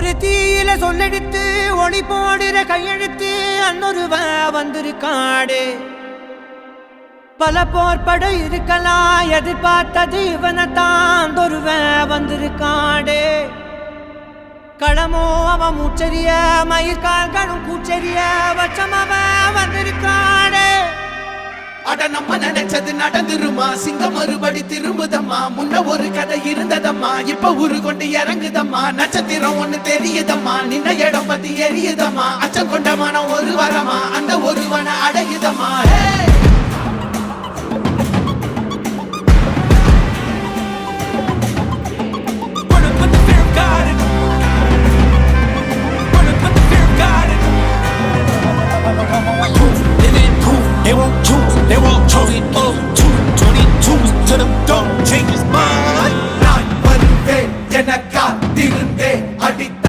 ஒரு தீயில சொல்லெடுத்து ஒளி போடுற கையெழுத்து அன்னொருவ வந்திருக்காடே. பல போர்பட இருக்கலாம் எதிர்பார்த்தது இவனைத்தான் ஒருவ வந்திருக்காடே. களமோ அவன் மூச்சரிய மயிர்கால்களும் கூச்சரிய வச்சம் அவன் வந்திருக்காடே. அட நம்ம நினைச்சது நடந்துருமா, சிங்கம் மறுபடி திரும்புதம்மா. முன்ன ஒரு கதை இருந்ததம்மா, இப்ப உரு கொண்டு இறங்குதம்மா. நட்சத்திரம் ஒண்ணு தெரியுதம்மா, நின்ன இடம் பத்தி எரியுதம்மா. அச்சம் கொண்ட மனம் ஒரு வரமா, அந்த ஒருவனை அடையுதம்மா.